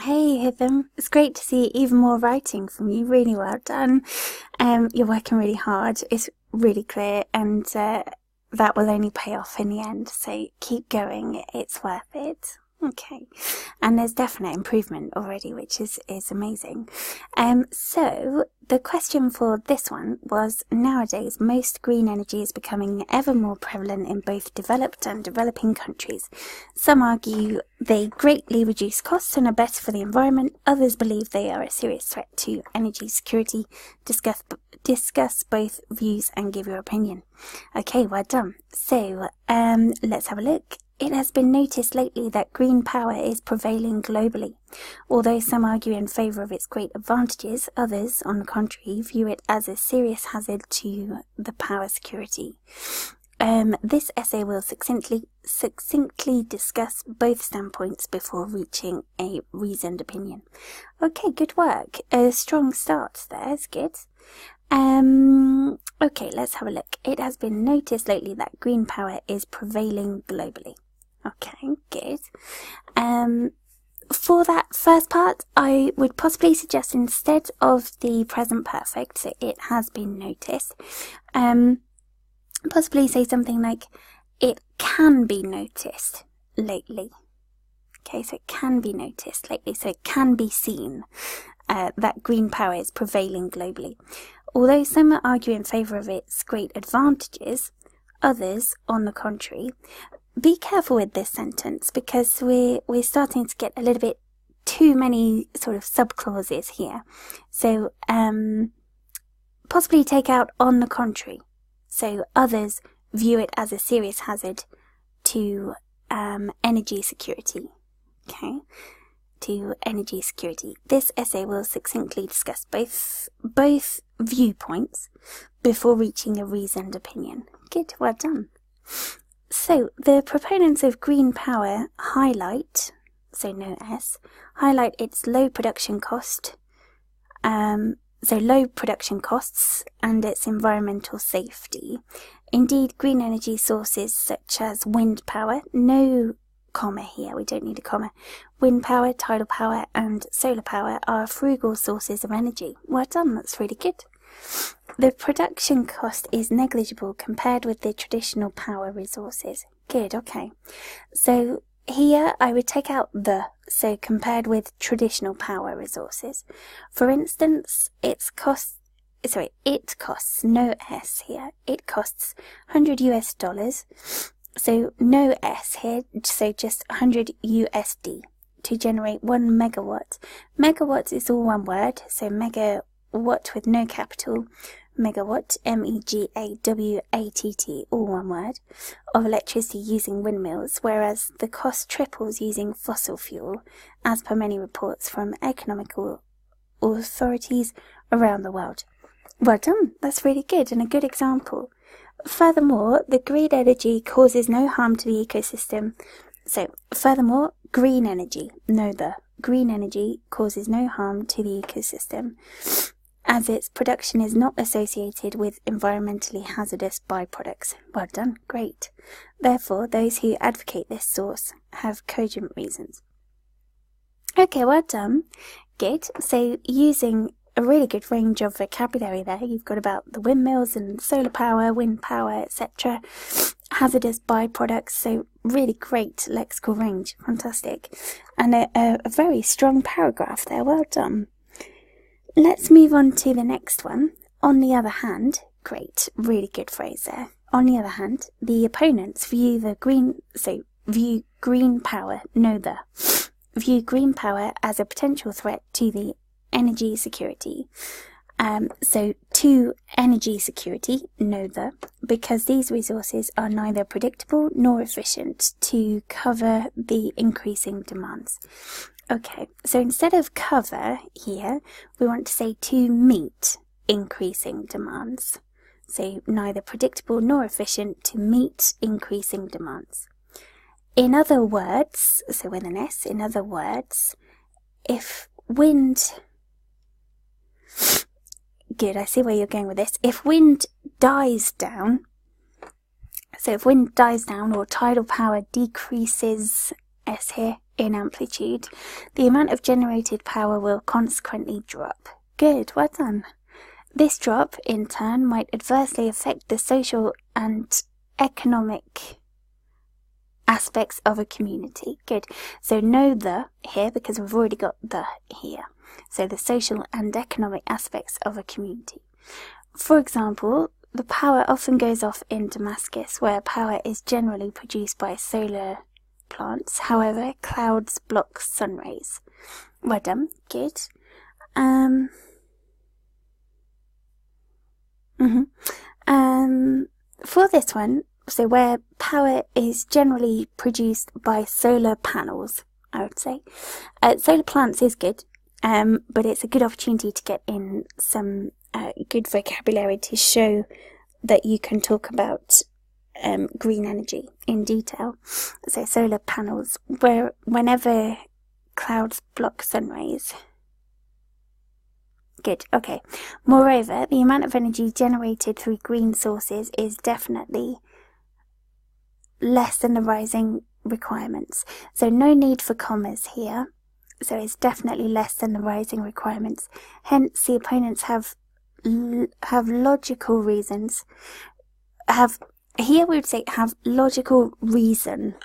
Hey Hitham, it's great to see even more writing from you. Really well done. You're working really hard. It's really clear, and that will only pay off in the end. So keep going. It's worth it. Okay, and there's definite improvement already, which is amazing. So the question for this one was: nowadays, most green energy is becoming ever more prevalent in both developed and developing countries. Some argue they greatly reduce costs and are better for the environment. Others believe they are a serious threat to energy security. Discuss both views and give your opinion. Okay, well done. So let's have a look. It has been noticed lately that green power is prevailing globally. Although some argue in favour of its great advantages, others, on the contrary, view it as a serious hazard to the power security. This essay will succinctly discuss both standpoints before reaching a reasoned opinion. Okay, good work. A strong start there is good. Okay, let's have a look. It has been noticed lately that green power is prevailing globally. Okay, good. For that first part, I would possibly suggest instead of the present perfect, so it has been noticed, possibly say something like, it can be noticed lately. Okay, so it can be noticed lately, so it can be seen that green power is prevailing globally. Although some argue in favour of its great advantages, others, on the contrary, be careful with this sentence because we're starting to get a little bit too many sort of subclauses here. So possibly take out on the contrary. So others view it as a serious hazard to energy security. Okay, to energy security. This essay will succinctly discuss both viewpoints before reaching a reasoned opinion. Good, well done. So, the proponents of green power highlight, so no S, highlight its low production cost, low production costs and its environmental safety. Indeed, green energy sources such as wind power, no comma here, we don't need a comma, wind power, tidal power and solar power are frugal sources of energy. Well done, that's really good. The production cost is negligible compared with the traditional power resources. Good, okay. So here I would take out the, so compared with traditional power resources. For instance, it costs, no S here, it costs $100 US, so no S here, so just 100 USD to generate 1 megawatt. Megawatt is all one word, so megawatt with no capital, megawatt, MEGAWATT, all one word, of electricity using windmills, whereas the cost triples using fossil fuel, as per many reports from economical authorities around the world. Well done, that's really good and a good example. Furthermore, the green energy causes no harm to the ecosystem. So, furthermore, green energy, green energy causes no harm to the ecosystem, as its production is not associated with environmentally hazardous byproducts. Well done, great. Therefore, those who advocate this source have cogent reasons. Okay, well done. Good. So, using a really good range of vocabulary there. You've got about the windmills and solar power, wind power, etc. Hazardous byproducts, so really great lexical range. Fantastic. And a very strong paragraph there. Well done. Let's move on to the next one. On the other hand, great, really good phrase there. On the other hand, the opponents view green power as a potential threat to the energy security. To energy security, because these resources are neither predictable nor efficient to cover the increasing demands. Okay, so instead of cover here, we want to say to meet increasing demands. So neither predictable nor efficient to meet increasing demands. In other words, so with an S, in other words, if wind... Good, I see where you're going with this. If wind dies down, or tidal power decreases, S here, in amplitude, the amount of generated power will consequently drop. Good, well done. This drop, in turn, might adversely affect the social and economic aspects of a community. Good. So no the here, because we've already got the here. So the social and economic aspects of a community. For example, the power often goes off in Damascus, where power is generally produced by solar plants. However, clouds block sun rays. Well done. Good. For this one, so where power is generally produced by solar panels, I would say. Solar plants is good, but it's a good opportunity to get in some good vocabulary to show that you can talk about green energy in detail. So solar panels, whenever clouds block sun rays. Good, okay. Moreover, the amount of energy generated through green sources is definitely less than the rising requirements. So no need for commas here. So it's definitely less than the rising requirements. Hence, the opponents have logical reasons. Here we would say have logical reason.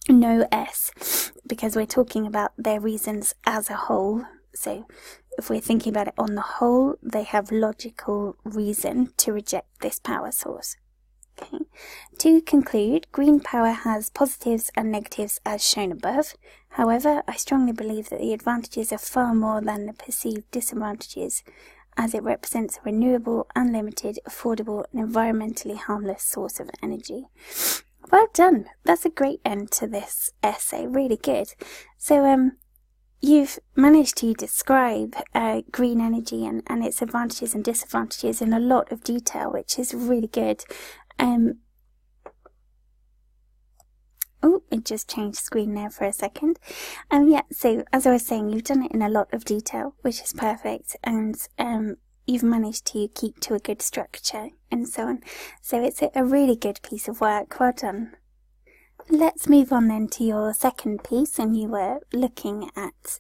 No S, because we're talking about their reasons as a whole. So if we're thinking about it on the whole, they have logical reason to reject this power source. Okay. To conclude, green power has positives and negatives as shown above. However, I strongly believe that the advantages are far more than the perceived disadvantages, as it represents a renewable, unlimited, affordable, and environmentally harmless source of energy. Well done! That's a great end to this essay, really good. So, you've managed to describe green energy and its advantages and disadvantages in a lot of detail, which is really good. Oh, it just changed screen there for a second. Yeah, so as I was saying, you've done it in a lot of detail, which is perfect, and you've managed to keep to a good structure and so on. So it's a really good piece of work. Well done. Let's move on then to your second piece, and you were looking at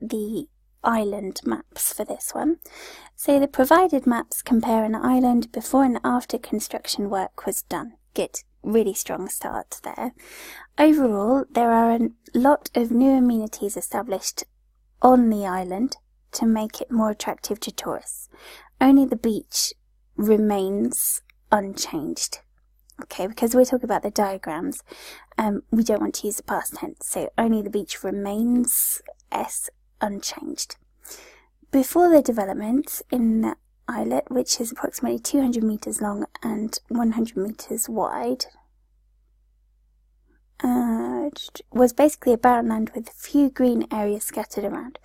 the island maps for this one. So the provided maps compare an island before and after construction work was done. Good. Really strong start there. Overall, there are a lot of new amenities established on the island to make it more attractive to tourists. Only the beach remains unchanged. Okay, because we're talking about the diagrams, we don't want to use the past tense, so only the beach remains unchanged. Before the development in the islet, which is approximately 200 metres long and 100 metres wide, was basically a barren land with a few green areas scattered around.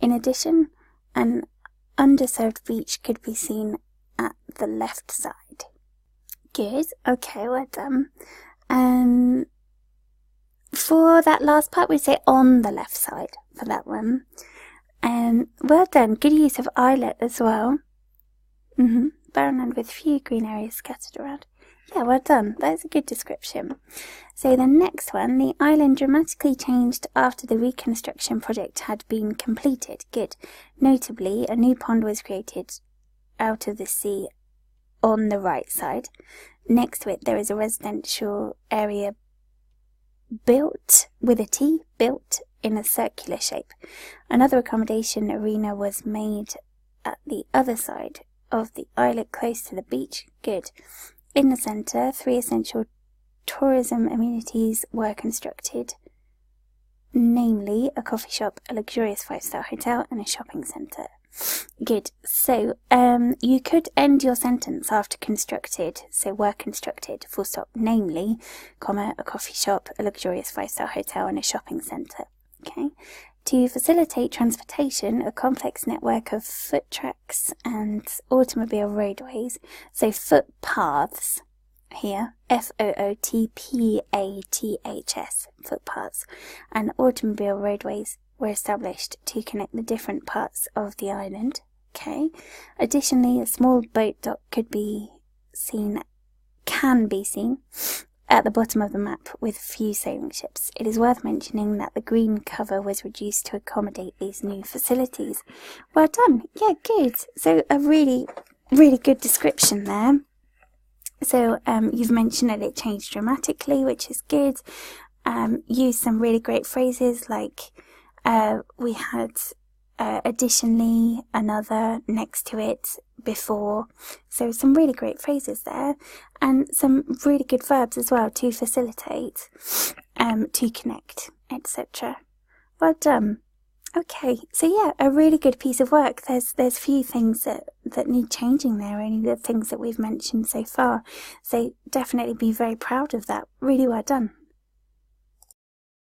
In addition, an underserved beach could be seen at the left side. Good, okay, well done. For that last part, we say on the left side for that one. Well done, good use of islet as well. Barren land with few green areas scattered around. Yeah, well done. That's a good description. So the next one, the island dramatically changed after the reconstruction project had been completed. Good. Notably, a new pond was created out of the sea on the right side. Next to it, there is a residential area built with a T, built in a circular shape. Another accommodation arena was made at the other side of the islet close to the beach. Good. In the centre, 3 essential tourism amenities were constructed, namely a coffee shop, a luxurious 5-star hotel, and a shopping centre. Good. So, you could end your sentence after constructed, so were constructed, full stop, namely, comma, a coffee shop, a luxurious 5-star hotel, and a shopping centre. Okay. To facilitate transportation, a complex network of foot tracks and automobile roadways, so footpaths here, Footpaths, footpaths, and automobile roadways were established to connect the different parts of the island. Okay. Additionally, a small boat dock can be seen at the bottom of the map with a few sailing ships. It is worth mentioning that the green cover was reduced to accommodate these new facilities. Well done. Yeah, good. So a really, really good description there. So you've mentioned that it changed dramatically, which is good. Used some really great phrases like we had additionally, another, next to it, before. So some really great phrases there, and some really good verbs as well to facilitate, to connect, etc. Well done. Okay, so yeah, a really good piece of work. There's few things that need changing there, only the things that we've mentioned so far. So definitely be very proud of that. Really well done.